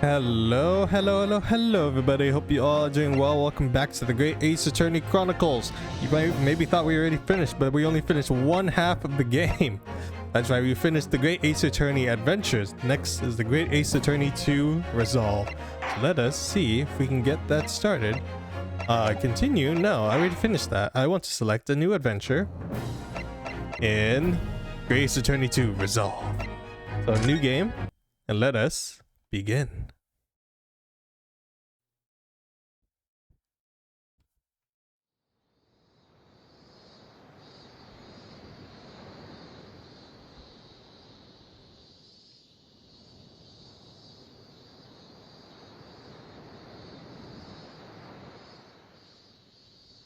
Hello everybody, hope you all are doing well. Welcome back to the Great Ace Attorney Chronicles. You maybe thought we already finished, but we only finished one half of the game. That's right, we finished the Great Ace Attorney Adventures. Next is the Great Ace Attorney 2 Resolve. So let us see if we can get that started. Continue? No, I already finished that. I want to select a new adventure in Great Ace Attorney 2 Resolve. So new game, and let us begin.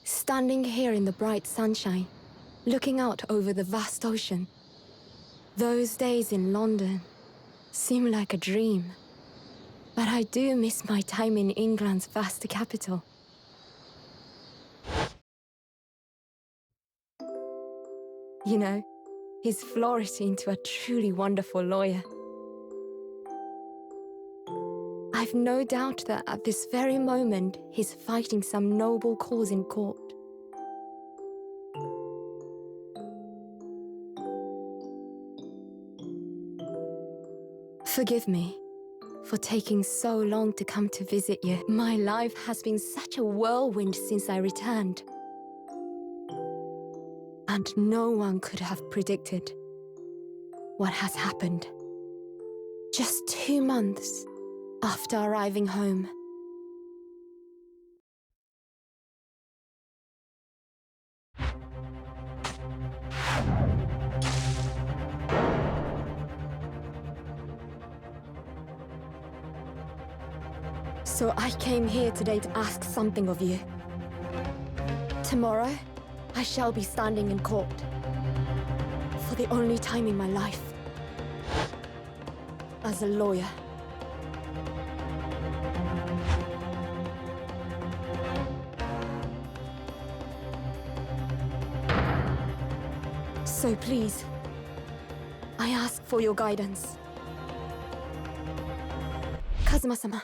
Standing here in the bright sunshine, looking out over the vast ocean. Those days in London seem like a dream. But I do miss my time in England's vast capital. You know, he's flourished into a truly wonderful lawyer. I've no doubt that at this very moment, he's fighting some noble cause in court. Forgive me for taking so long to come to visit you. My life has been such a whirlwind since I returned. And no one could have predicted what has happened. Just 2 months after arriving home. So I came here today to ask something of you. Tomorrow, I shall be standing in court. For the only time in my life. As a lawyer. So please, I ask for your guidance. Kazuma-sama.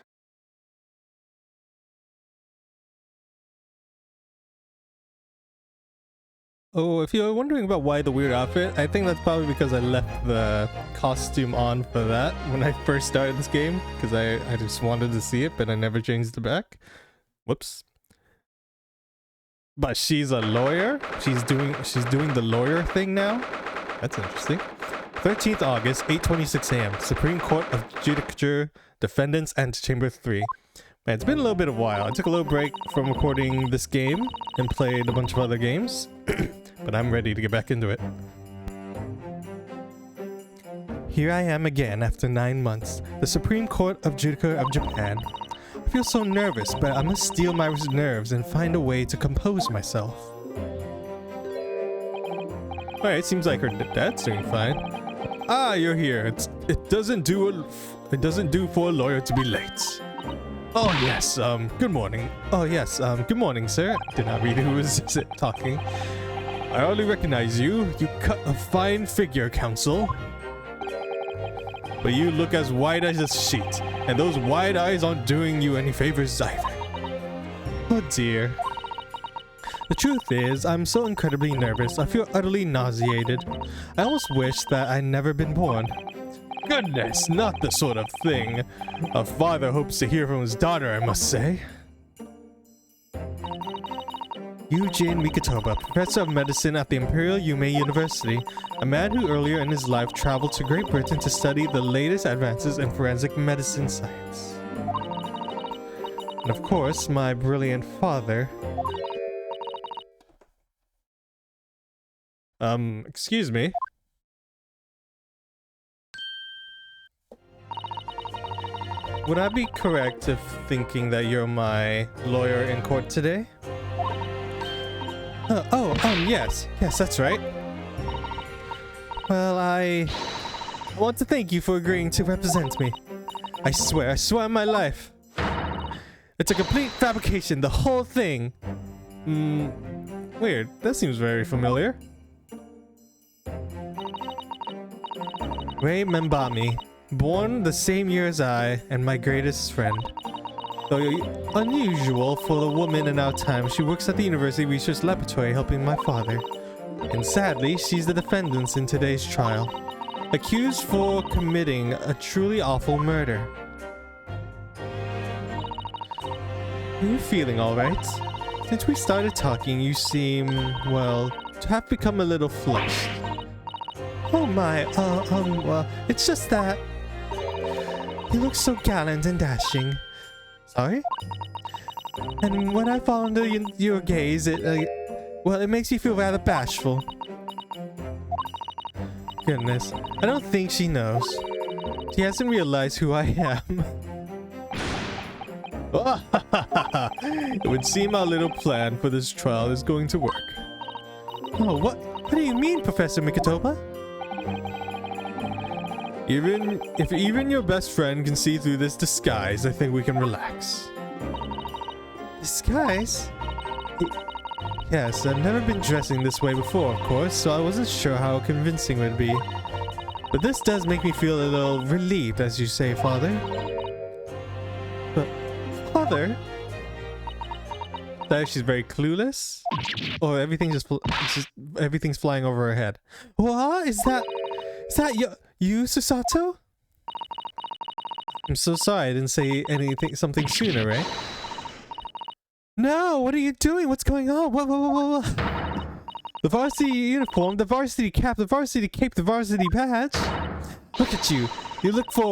Oh, if you're wondering about why the weird outfit, I think that's probably because I left the costume on for that when I first started this game, because I just wanted to see it, but I never changed it back. Whoops. But she's a lawyer? She's doing the lawyer thing now? That's interesting. 13th August, 8:26 a.m. Supreme Court of Judicature, Defendants, Antechamber 3. Man, it's been a little bit of a while. I took a little break from recording this game and played a bunch of other games, but I'm ready to get back into it. Here I am again after 9 months, the Supreme Court of Judicature of Japan. I feel so nervous, but I must steel my nerves and find a way to compose myself. Alright, seems like her dad's doing fine. Ah, you're here. It doesn't do for a lawyer to be late. Oh yes, good morning. Oh yes, good morning, sir. Did not read who was talking. I hardly recognize you. You cut a fine figure, counsel. But you look as white as a sheet, and those wide eyes aren't doing you any favors either. Oh dear. The truth is, I'm so incredibly nervous, I feel utterly nauseated. I almost wish that I'd never been born. Goodness, not the sort of thing a father hopes to hear from his daughter, I must say. Eugene Mikotoba, professor of medicine at the Imperial Yume University, a man who earlier in his life traveled to Great Britain to study the latest advances in forensic medicine science. And of course, my brilliant father. Excuse me. Would I be correct if thinking that you're my lawyer in court today? Yes, that's right. Well, I want to thank you for agreeing to represent me. I swear on my life. It's a complete fabrication, the whole thing. Weird. That seems very familiar. Rei Membami, born the same year as I and my greatest friend. Though unusual for a woman in our time, she works at the University Research Laboratory helping my father. And sadly, she's the defendant in today's trial, accused for committing a truly awful murder. Are you feeling alright? Since we started talking, you seem, well, to have become a little flushed. Oh my, well, it's just that you look so gallant and dashing. Sorry? And when I fall under your gaze, well, it makes me feel rather bashful. Goodness, I don't think she knows. She hasn't realized who I am. It would seem our little plan for this trial is going to work. Oh, what do you mean, Professor Mikotoba? If even your best friend can see through this disguise, I think we can relax. Disguise? Yes, I've never been dressing this way before, of course, so I wasn't sure how convincing it would be. But this does make me feel a little relieved, as you say, Father. But, Father? That she's very clueless? Or everything's everything's flying over her head. What? Is that you, Susato? I'm so sorry I didn't say something sooner, right? No, what are you doing? What's going on? Whoa. The varsity uniform, the varsity cap, the varsity cape, the varsity badge. Look at you. You look for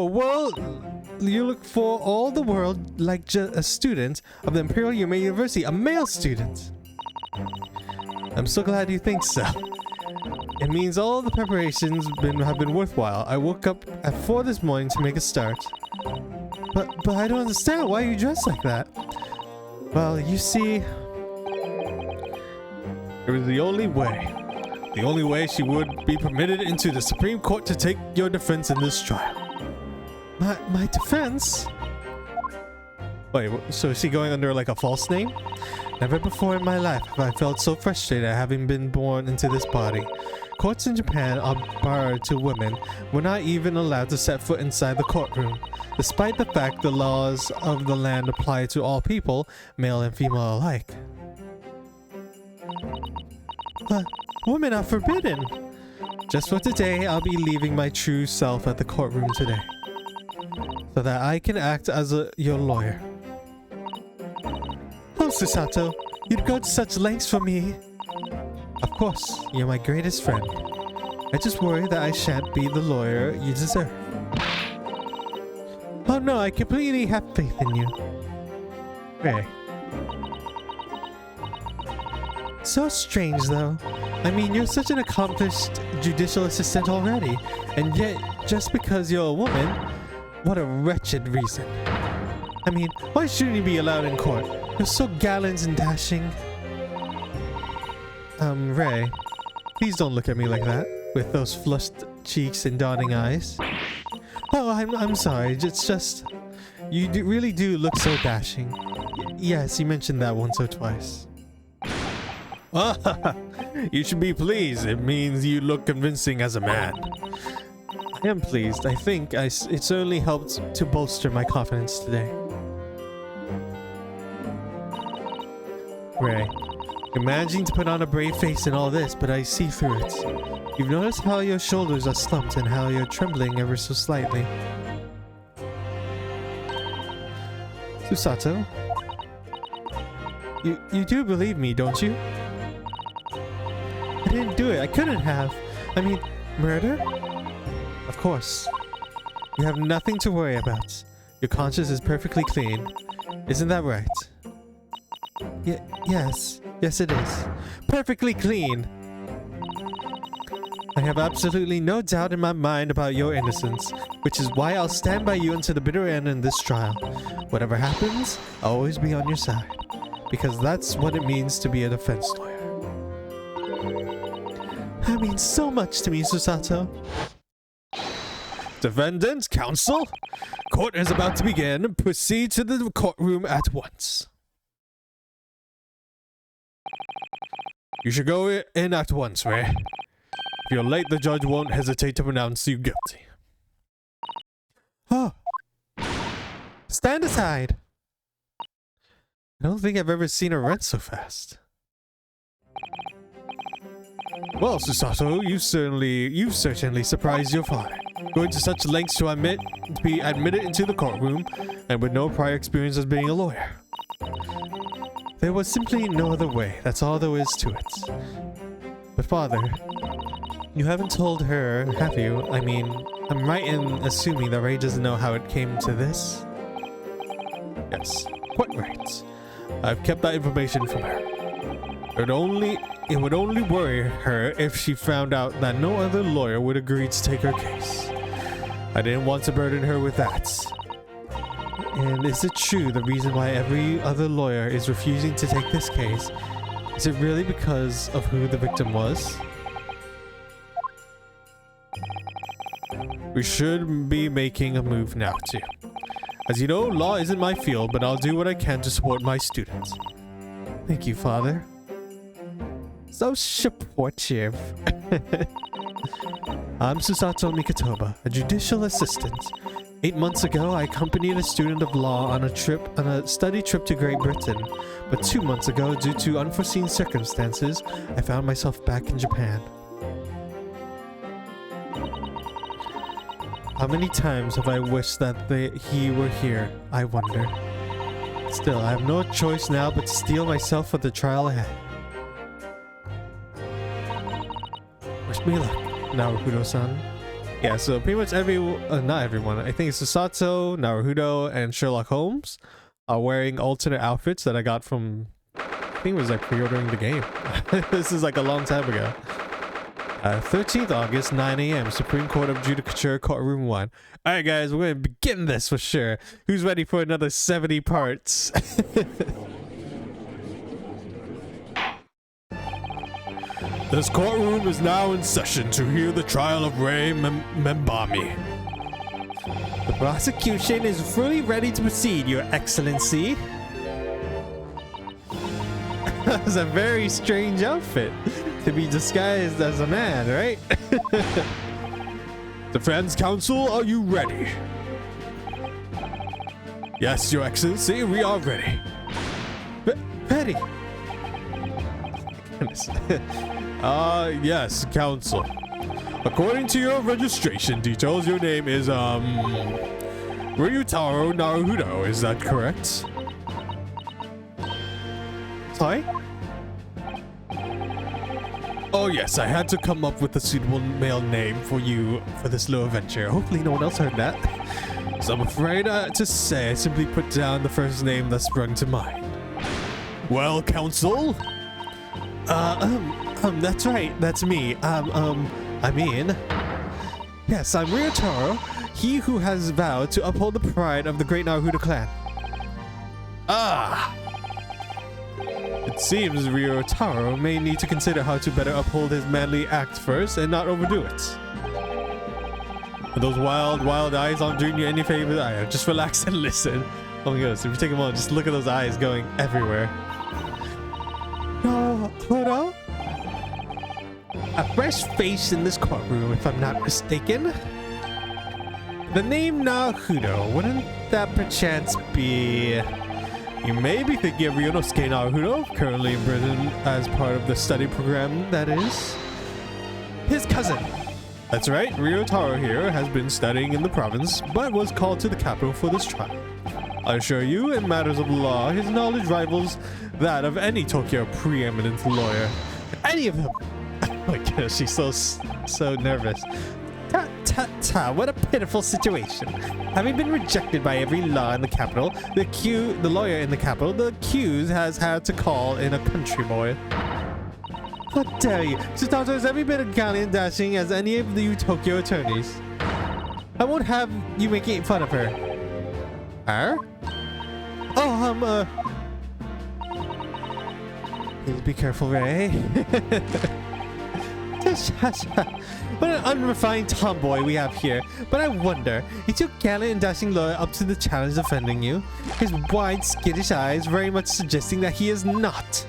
all the world like just a student of the Imperial University, a male student. I'm so glad you think so. It means all the preparations have been worthwhile. I woke up at 4 this morning to make a start. But I don't understand. Why are you dressed like that? Well, you see, it was the only way. The only way she would be permitted into the Supreme Court to take your defense in this trial. My defense? Wait, so is she going under like a false name? Never before in my life have I felt so frustrated having been born into this body. Courts in Japan are barred to women. We're not even allowed to set foot inside the courtroom, despite the fact the laws of the land apply to all people, male and female alike. But women are forbidden. Just for today, I'll be leaving my true self at the courtroom today, so that I can act as your lawyer. Oh, Susato, you'd go to such lengths for me. Of course, you're my greatest friend. I just worry that I shan't be the lawyer you deserve. Oh no, I completely have faith in you. Rei. So strange though. I mean, you're such an accomplished judicial assistant already, and yet, just because you're a woman, what a wretched reason. I mean, why shouldn't you be allowed in court? You're so gallant and dashing. Rei, please don't look at me like that, with those flushed cheeks and dawning eyes. Oh, I'm sorry, it's just, you really do look so dashing. Yes, you mentioned that once or twice. You should be pleased, it means you look convincing as a man. I am pleased, I think it certainly helped to bolster my confidence today. Rei, you're managing to put on a brave face in all this, but I see through it. You've noticed how your shoulders are slumped and how you're trembling ever so slightly. Susato? You do believe me, don't you? I didn't do it. I couldn't have. I mean, murder? Of course. You have nothing to worry about. Your conscience is perfectly clean. Isn't that right? Yes. Yes, it is. Perfectly clean. I have absolutely no doubt in my mind about your innocence, which is why I'll stand by you until the bitter end in this trial. Whatever happens, I'll always be on your side, because that's what it means to be a defense lawyer. That means so much to me, Susato. Defendant, counsel, court is about to begin. Proceed to the courtroom at once. You should go in at once, Ray. If you're late, the judge won't hesitate to pronounce you guilty. Oh. Stand aside. I don't think I've ever seen her run so fast. Well, Susato, you've certainly surprised your father. Going to such lengths to be admitted into the courtroom, and with no prior experience as being a lawyer. There was simply no other way. That's all there is to it. But father, you haven't told her, have you? I mean, I'm right in assuming that Ray doesn't know how it came to this. Yes, quite right. I've kept that information from her. It would only worry her if she found out that no other lawyer would agree to take her case. I didn't want to burden her with that. And is it true the reason why every other lawyer is refusing to take this case? Is it really because of who the victim was? We should be making a move now too. As you know, law isn't my field, but I'll do what I can to support my students. Thank you, Father. So supportive. I'm Susato Mikatoba, a judicial assistant. 8 months ago, I accompanied a student of law on a study trip to Great Britain. But 2 months ago, due to unforeseen circumstances, I found myself back in Japan. How many times have I wished that he were here, I wonder. Still, I have no choice now but to steel myself for the trial ahead. Wish me luck, Naruhodo-san. Yeah, so pretty much not everyone, I think Susato, Naruhodo, and Sherlock Holmes are wearing alternate outfits that I got from, I think it was like pre-ordering the game. This is like a long time ago. 13th August, 9 a.m. Supreme Court of Judicature, Courtroom 1. Alright guys, we're going to begin this for sure. Who's ready for another 70 parts? This courtroom is now in session to hear the trial of Ray Membami. The prosecution is fully ready to proceed, Your Excellency. That's a very strange outfit to be disguised as a man, right? Defense counsel, are you ready? Yes, Your Excellency, we are ready. Ready? Yes, counsel. According to your registration details, your name is, Ryutaro Naruhodo, is that correct? Sorry? Oh yes, I had to come up with a suitable male name for you for this little adventure. Hopefully no one else heard that. So I'm afraid to say I simply put down the first name that sprung to mind. Well, counsel? That's right, that's me. I mean... Yes, I'm Ryutaro, he who has vowed to uphold the pride of the great Naruhodo clan. Ah! It seems Ryutaro may need to consider how to better uphold his manly act first and not overdo it. And those wild eyes aren't doing you any favors either. Just relax and listen. Oh my goodness, if you take a moment, just look at those eyes going everywhere. Naruhodo? A fresh face in this courtroom, if I'm not mistaken. The name Naruhodo, wouldn't that perchance be... You may be thinking of Ryunosuke Naruhodo, currently in prison as part of the study program, that is. His cousin. That's right, Ryutaro here has been studying in the province, but was called to the capital for this trial. I assure you, in matters of law, his knowledge rivals that of any Tokyo preeminent lawyer. Any of them. Oh my gosh, she's so nervous. Ta, what a pitiful situation. Having been rejected by every law in the capital, the lawyer in the capital, the accused has had to call in a country boy. How dare you? Susato is every bit as gallant and dashing as any of the Tokyo attorneys. I won't have you making fun of her. Her? Oh, please be careful, Ray. What an unrefined tomboy we have here. But I wonder, is your gallant and dashing lawyer up to the challenge defending you? His wide, skittish eyes very much suggesting that he is not.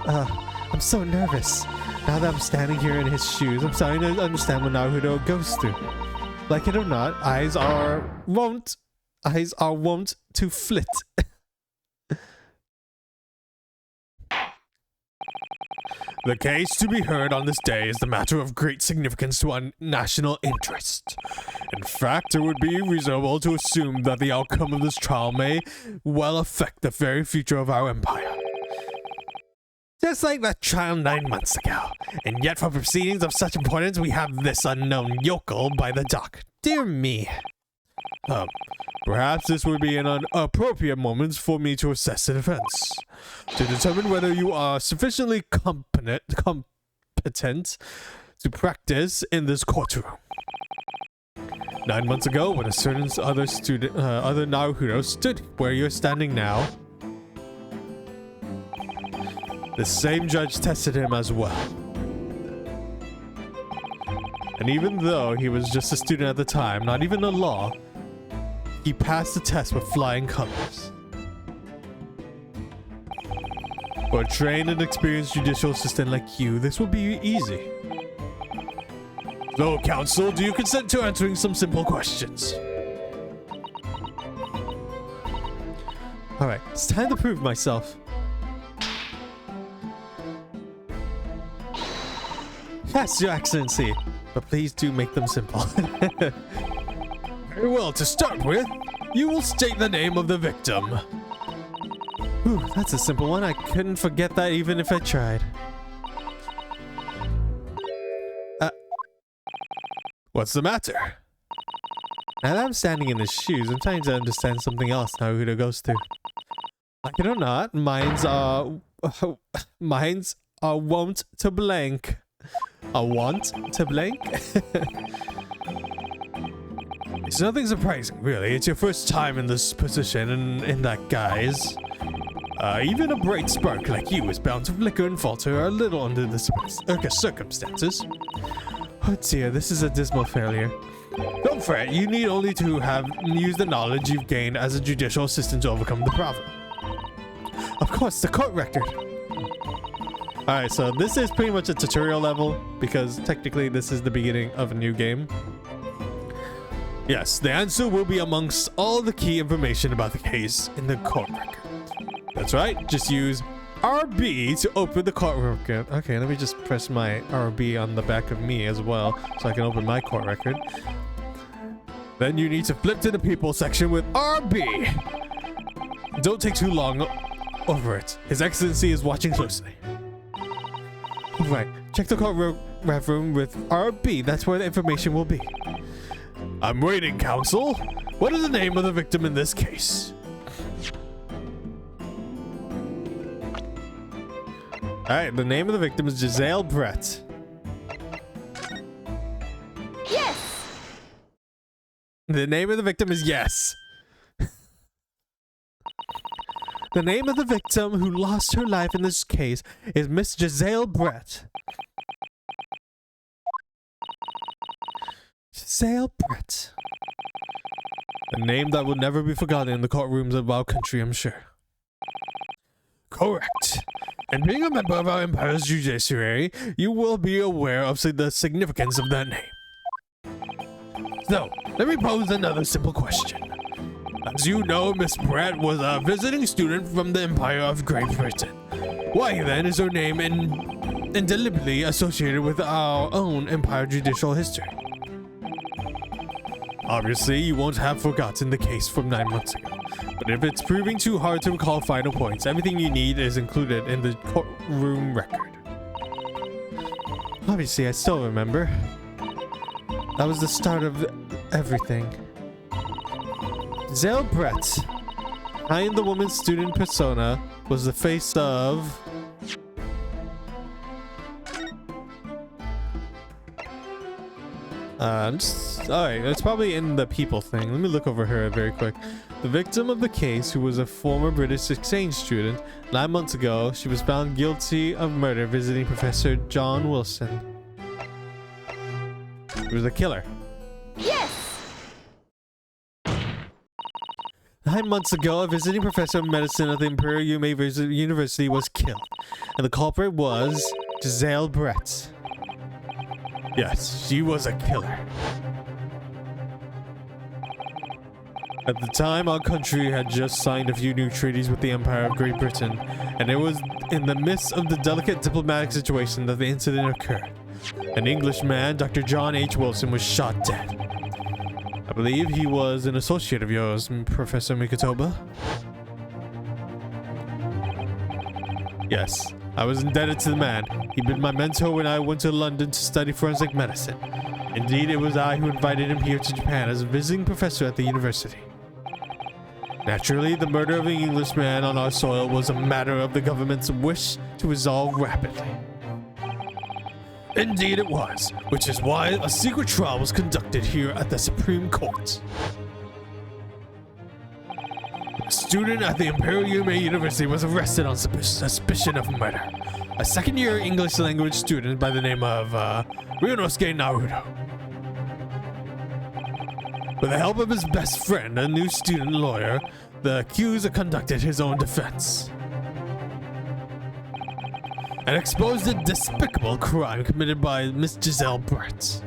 I'm so nervous. Now that I'm standing here in his shoes, I'm starting to understand what Naruto goes through. Like it or not, eyes are wont to flit. The case to be heard on this day is the matter of great significance to our national interest. In fact, it would be reasonable to assume that the outcome of this trial may well affect the very future of our empire. Just like that trial 9 months ago. And yet for proceedings of such importance, we have this unknown yokel by the dock. Dear me. Perhaps this would be an appropriate moment for me to assess the defense. To determine whether you are sufficiently competent to practice in this courtroom. 9 months ago, when a certain other Naruto stood where you're standing now, the same judge tested him as well. And even though he was just a student at the time, not even a law, he passed the test with flying colors. For a trained and experienced judicial assistant like you, this will be easy. So, counsel, do you consent to answering some simple questions? Alright, it's time to prove myself. Yes, Your Excellency, but please do make them simple. Very well, to start with, you will state the name of the victim. Ooh, that's a simple one. I couldn't forget that even if I tried. What's the matter? Now that I'm standing in his shoes, I'm trying to understand something else Naruto goes through. Like it or not, minds are wont to blank. A want to blank? It's nothing surprising, really. It's your first time in this position and in that guise. Even a bright spark like you is bound to flicker and falter a little under the circumstances. Oh dear, this is a dismal failure. Don't fret, you need only to have used the knowledge you've gained as a judicial assistant to overcome the problem. Of course, the court record. Alright, so this is pretty much a tutorial level, because technically this is the beginning of a new game. Yes, the answer will be amongst all the key information about the case in the court record. That's right, just use RB to open the court record. Okay, let me just press my RB on the back of me as well, so I can open my court record. Then you need to flip to the people section with RB. Don't take too long over it. His Excellency is watching closely. Right, check the court room with RB. That's where the information will be. I'm waiting, counsel. What is the name of the victim in this case? Alright, the name of the victim is Giselle Brett. Yes! The name of the victim is Yes. The name of the victim who lost her life in this case is Miss Giselle Brett. Giselle Brett. A name that will never be forgotten in the courtrooms of our country, I'm sure. Correct. And being a member of our empire's judiciary, you will be aware of the significance of that name. So, let me pose another simple question. As you know, Miss Brett was a visiting student from the Empire of Great Britain. Why then is her name indelibly associated with our own Empire judicial history? Obviously, you won't have forgotten the case from 9 months ago. But if it's proving too hard to recall final points, everything you need is included in the courtroom record. Obviously, I still remember. That was the start of everything. Giselle Brett, behind the woman's student persona, was the face of... Alright, it's probably in the people thing. Let me look over her very quick. The victim of the case, who was a former British exchange student, 9 months ago, she was found guilty of murder visiting Professor John Wilson. He was a killer. Yes! 9 months ago, a visiting professor of medicine at the Imperial University was killed, and the culprit was Giselle Brett. Yes, she was a killer. At the time, our country had just signed a few new treaties with the Empire of Great Britain, and it was in the midst of the delicate diplomatic situation that the incident occurred. An Englishman, Dr. John H. Wilson, was shot dead. I believe he was an associate of yours, Professor Mikotoba. Yes, I was indebted to the man. He'd been my mentor when I went to London to study forensic medicine. Indeed, it was I who invited him here to Japan as a visiting professor at the university. Naturally, the murder of an Englishman on our soil was a matter of the government's wish to resolve rapidly. Indeed it was, which is why a secret trial was conducted here at the Supreme Court. A student at the Imperial University was arrested on suspicion of murder. A second-year English language student by the name of Ryunosuke Naruto. With the help of his best friend, a new student lawyer, the accuser conducted his own defense and exposed a despicable crime committed by Miss Giselle Brett.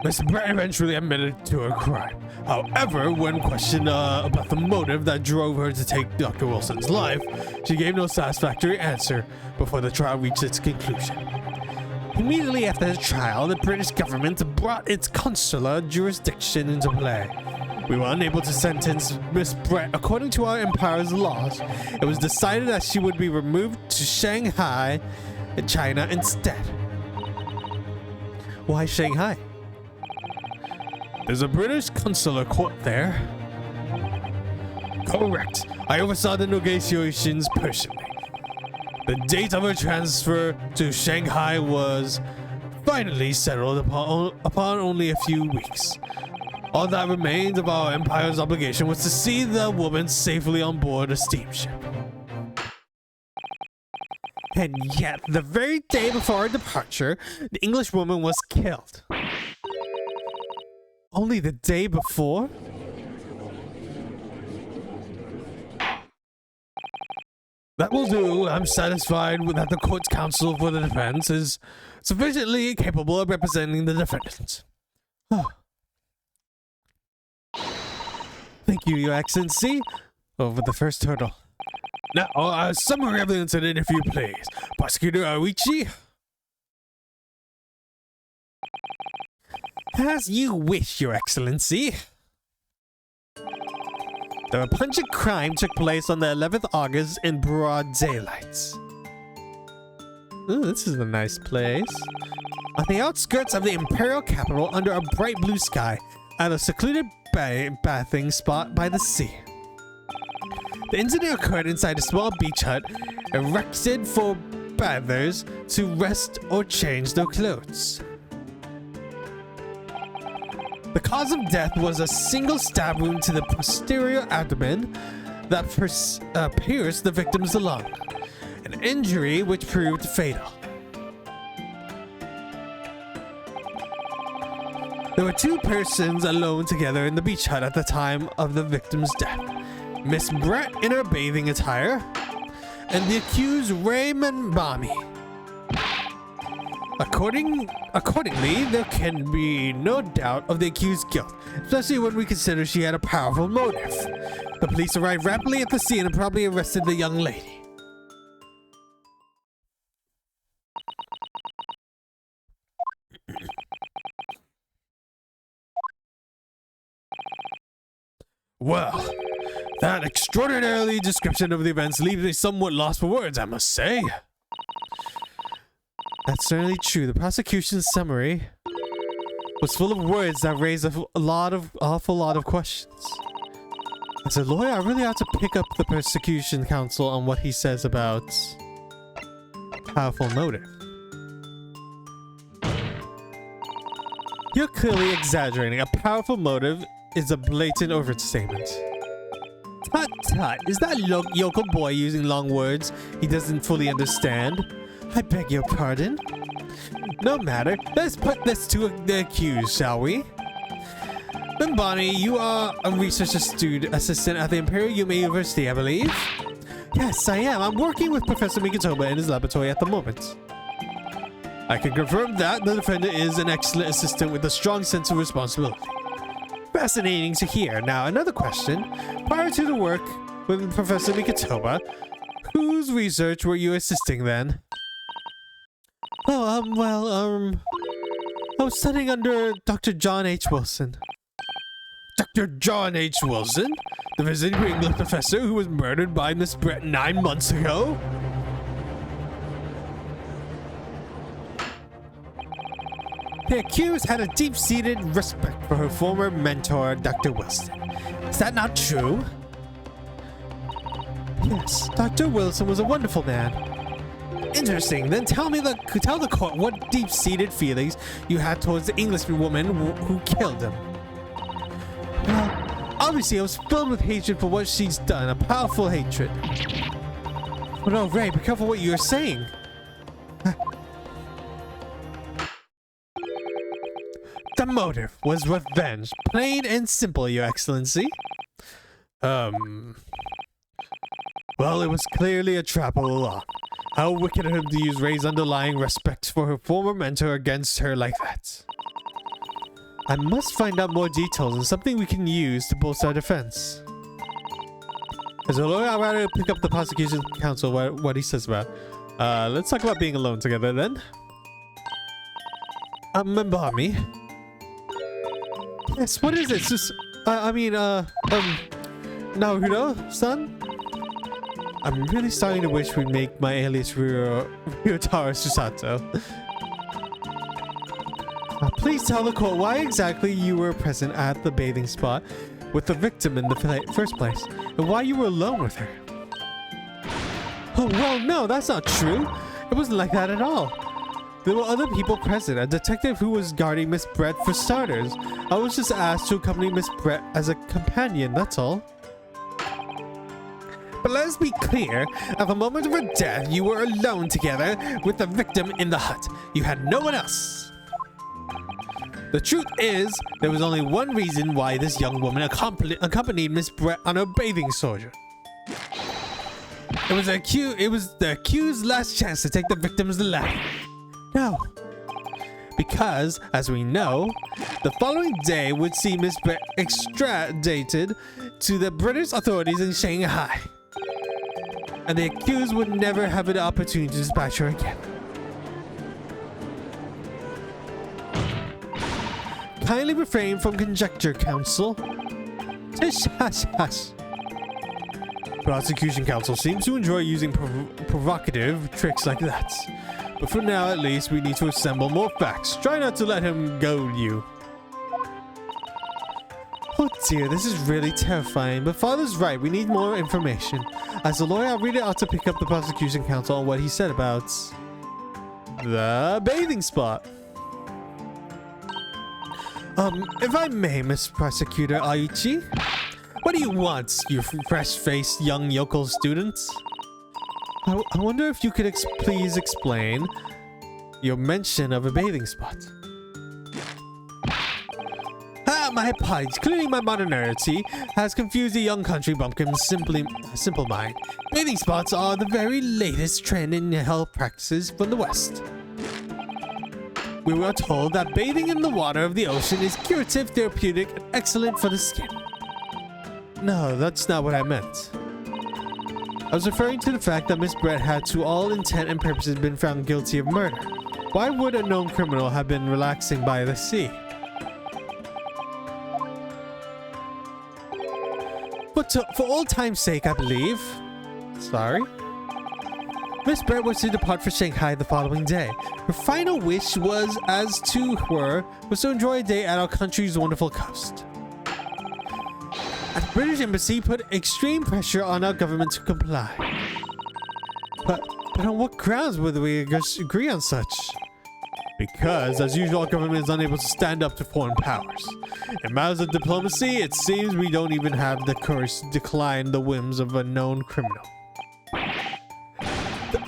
Miss Brett eventually admitted to her crime. However, when questioned about the motive that drove her to take Dr. Wilson's life, she gave no satisfactory answer before the trial reached its conclusion. Immediately after the trial, the British government brought its consular jurisdiction into play. We were unable to sentence Miss Brett according to our empire's laws. It was decided that she would be removed to Shanghai, China instead. Why Shanghai? There's a British consular court there. Correct. I oversaw the negotiations personally. The date of her transfer to Shanghai was finally settled upon only a few weeks. All that remained of our empire's obligation was to see the woman safely on board a steamship. And yet, the very day before our departure, the English woman was killed. Only the day before? That will do. I'm satisfied with that the court's counsel for the defense is sufficiently capable of representing the defendant. Thank you, Your Excellency. Over the first hurdle. Now, a summary of the incident, if you please. Prosecutor Oichi? As you wish, Your Excellency. The repugnant crime took place on the 11th August in broad daylight. Ooh, this is a nice place. On the outskirts of the imperial capital under a bright blue sky at a secluded bathing spot by the sea. The incident occurred inside a small beach hut erected for bathers to rest or change their clothes. The cause of death was a single stab wound to the posterior abdomen that pierced the victim's lung, an injury which proved fatal. There were two persons alone together in the beach hut at the time of the victim's death. Miss Brett in her bathing attire, and the accused Raymond Bami. Accordingly, there can be no doubt of the accused's guilt, especially when we consider she had a powerful motive. The police arrived rapidly at the scene and probably arrested the young lady. Well, that extraordinary description of the events leaves me somewhat lost for words, I must say. That's certainly true. The prosecution's summary was full of words that raised awful lot of questions. As a lawyer, I really ought to pick up the prosecution counsel on what he says about powerful motive. You're clearly exaggerating. A powerful motive is a blatant overstatement. Tut tut, is that yokel boy using long words he doesn't fully understand? I beg your pardon? No matter. Let's put this to the accused, shall we? Then Bonnie, you are a research assistant at the Imperial Yume University, I believe? Yes, I am. I'm working with Professor Mikitoba in his laboratory at the moment. I can confirm that the defendant is an excellent assistant with a strong sense of responsibility. Fascinating to hear. Now, another question. Prior to the work with Professor Mikitoba, whose research were you assisting then? Oh, I was studying under Dr. John H. Wilson. Dr. John H. Wilson? The visiting English professor who was murdered by Miss Brett 9 months ago? The accused had a deep-seated respect for her former mentor, Dr. Wilson. Is that not true? Yes, Dr. Wilson was a wonderful man. Interesting. Then tell the court what deep-seated feelings you had towards the English woman who killed him. Well, obviously I was filled with hatred for what she's done, a powerful hatred. But no, Ray, be careful what you're saying. The motive was revenge, plain and simple, Your Excellency. Well, it was clearly a trap all along. How wicked of him to use Ray's underlying respect for her former mentor against her like that. I must find out more details and something we can use to bolster our defense. As a lawyer, I'd rather pick up the prosecution counsel what he says about. Let's talk about being alone together then. Mbami. Yes, what is this? Just, Naruto-san? I'm really starting to wish we'd make my alias Ryotaro Susato. Please tell the court why exactly you were present at the bathing spot with the victim in the first place, and why you were alone with her. Oh, well, no, that's not true. It wasn't like that at all. There were other people present, a detective who was guarding Miss Brett for starters. I was just asked to accompany Miss Brett as a companion, that's all. But let's be clear, at the moment of her death, you were alone together with the victim in the hut. You had no one else. The truth is, there was only one reason why this young woman accompanied Miss Brett on her bathing sojourn. It was the accused's last chance to take the victim's life. No. Because, as we know, the following day would see Miss Brett extradited to the British authorities in Shanghai. And the accused would never have an opportunity to dispatch her again. Kindly refrain from conjecture, counsel. Hush, hush, hush. Prosecution counsel seems to enjoy using provocative tricks like that. But for now, at least, we need to assemble more facts. Try not to let him goad you. Oh dear, this is really terrifying. But Father's right, we need more information. As a lawyer, I really ought to pick up the prosecution counsel on what he said about the bathing spot. If I may, Miss Prosecutor Aichi, what do you want, you fresh-faced young yokel students? I wonder if you could please explain your mention of a bathing spot. My apologies. Clearly my modernity has confused the young country bumpkin's simple mind. Bathing spots are the very latest trend in health practices from the West. We were told that bathing in the water of the ocean is curative, therapeutic, and excellent for the skin. No, that's not what I meant. I was referring to the fact that Miss Brett had to all intent and purposes been found guilty of murder. Why would a known criminal have been relaxing by the sea? But for old time's sake, I believe. Sorry. Miss Brett was to depart for Shanghai the following day. Her final wish was, as to her, was to enjoy a day at our country's wonderful coast. And the British Embassy put extreme pressure on our government to comply. But on what grounds would we agree on such? Because, as usual, our government is unable to stand up to foreign powers. In matters of diplomacy, it seems we don't even have the courage to decline the whims of a known criminal.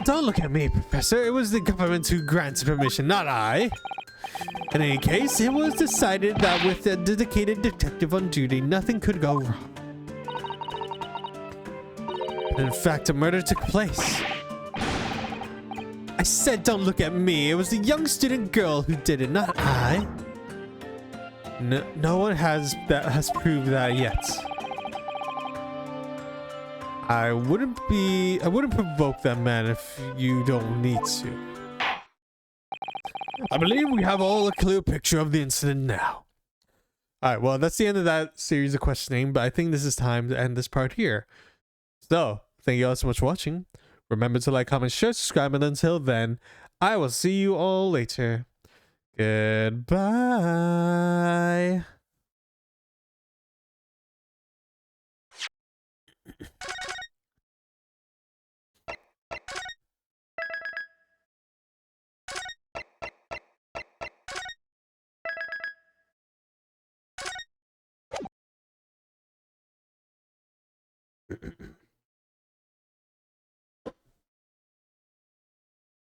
don't look at me, Professor. It was the government who granted permission, not I. In any case, it was decided that with a dedicated detective on duty, nothing could go wrong. In fact, a murder took place. I said don't look at me. It was the young student girl who did it, not I. No one has proved that yet. I wouldn't provoke that man if you don't need to. I believe we have all a clear picture of the incident now. Alright, well, that's the end of that series of questioning, but I think this is time to end this part here. So, thank you all so much for watching. Remember to like, comment, share, subscribe, and until then, I will see you all later. Goodbye.